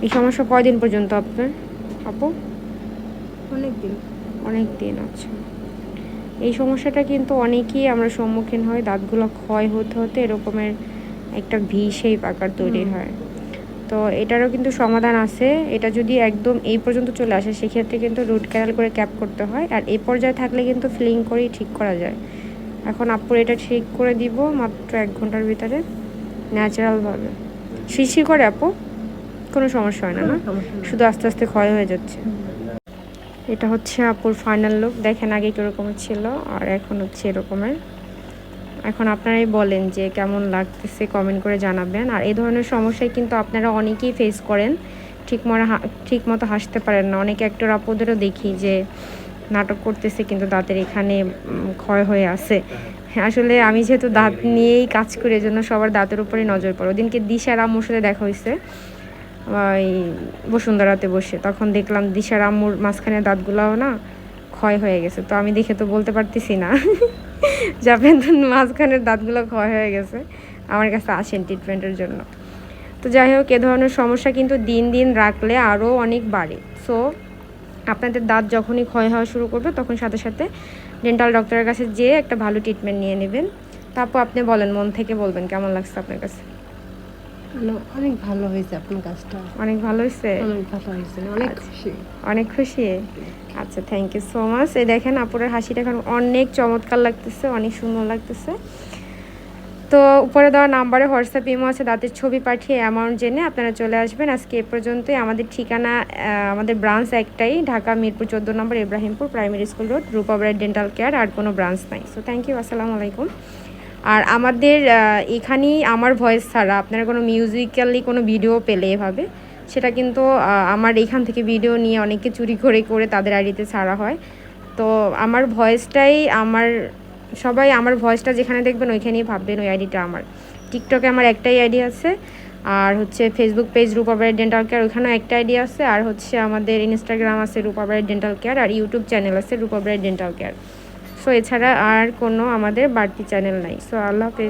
এই সমস্যা কয়দিন পর্যন্ত আপনার আপু? অনেক দিন। দিন। আচ্ছা, এই সমস্যাটা কিন্তু অনেকেই আমরা সম্মুখীন হই। দাঁতগুলো ক্ষয় হতে হতে এরকমের একটা ভি শেপ আকার তৈরি হয়। তো এটারও কিন্তু সমাধান আছে। এটা যদি একদম এই পর্যন্ত চলে আসে সেক্ষেত্রে কিন্তু রুট ক্যানাল করে ক্যাপ করতে হয়, আর এই পর্যায়ে থাকলে কিন্তু ফিলিং করেই ঠিক করা যায়। এখন আপুর এটা ঠিক করে দিব মাত্র 1 ঘন্টার ভিতরে ন্যাচারালভাবে। শিরশির করে আপু? কোনো সমস্যা হয় না, না? শুধু আস্তে আস্তে ক্ষয় হয়ে যাচ্ছে। এটা হচ্ছে আপুর ফাইনাল লুক। দেখেন আগে কীরকমের ছিল আর এখন হচ্ছে এরকমের। এখন আপনারাই বলেন যে কেমন লাগতেছে, কমেন্ট করে জানাবেন। আর এই ধরনের সমস্যায় কিন্তু আপনারা অনেকেই ফেস করেন, ঠিক মতো হাসতে পারেন না। অনেক অ্যাক্টর আপুদেরও দেখি যে নাটক করতেছে কিন্তু দাঁতের এখানে ক্ষয় হয়ে আছে। আসলে আমি যেহেতু দাঁত নিয়েই কাজ করি, এজন্য সবার দাঁতের উপরেই নজর পড়ে। ওদিনকে দিশার আম্মুর সাথে দেখা হয়েছে ওই বসুন্ধরাতে বসে, তখন দেখলাম দিশার আম্মুর মাঝখানে দাঁতগুলাও না ক্ষয় হয়ে গেছে। তো আমি দেখে তো বলতে পারতেছি না যে আপনার মাঝখানের দাঁতগুলো ক্ষয় হয়ে গেছে, আমার কাছে আসেন ট্রিটমেন্টের জন্য। তো যাই হোক, এ ধরনের সমস্যা কিন্তু দিন দিন রাখলে আরও অনেক বাড়ে। সো আপনাদের দাঁত যখনই ক্ষয় হওয়া শুরু করবে তখন সাথে সাথে ডেন্টাল ডক্টরের কাছে যেয়ে একটা ভালো ট্রিটমেন্ট নিয়ে নেবেন। তারপর আপনি বলেন, মন থেকে বলবেন কেমন লাগছে আপনার কাছে। অনেক ভালো হয়েছে আপনার কাজটা। অনেক ভালো হয়েছে? অনেক ভালো হয়েছে, অনেক খুশি। অনেক খুশি? আচ্ছা, থ্যাংক ইউ সো মাচ। এই দেখেন আপুরের হাসিটা এখন অনেক চমৎকার লাগতেছে, অনেক সুন্দর লাগতেছে। তো উপরে দেওয়া নাম্বারে হোয়াটসঅ্যাপ ইমো আছে, দাঁতের ছবি পাঠিয়ে অ্যামাউন্ট জেনে আপনারা চলে আসবেন। আজকে এ পর্যন্তই। আমাদের ঠিকানা, আমাদের ব্রাঞ্চ একটাই, ঢাকা মিরপুর 14 নম্বর ইব্রাহিমপুর প্রাইমারি স্কুল রোড, রূপা ব্রাইট ডেন্টাল কেয়ার। আর কোনো ব্রাঞ্চ নাই। সো থ্যাংক ইউ, আসসালামু আলাইকুম। আর আমাদের এখানেই আমার ভয়েস ছাড়া আপনারা কোনো মিউজিক্যালি কোনো ভিডিও পেলে এভাবে, সেটা কিন্তু আমার এখান থেকে ভিডিও নিয়ে অনেকে চুরি করে করে তাদের আইডিতে ছাড়া হয়। তো আমার ভয়েসটাই সবাই আমার ভয়েসটা যেখানে দেখবেন ওইখানেই ভাববেন ওই আইডিটা আমার। টিকটকে আমার একটাই আইডি আছে, আর হচ্ছে ফেসবুক পেজ রূপা ব্রাইট ডেন্টাল কেয়ার, ওইখানেও একটা আইডি আছে, আর হচ্ছে আমাদের ইনস্টাগ্রাম আছে রূপা ব্রাইট ডেন্টাল কেয়ার, আর ইউটিউব চ্যানেল আছে রূপা ব্রাইট ডেন্টাল কেয়ার। সো এছাড়া আর কোনো আমাদের বাড়তি চ্যানেল নাই। সো আল্লাহ হাফেজ।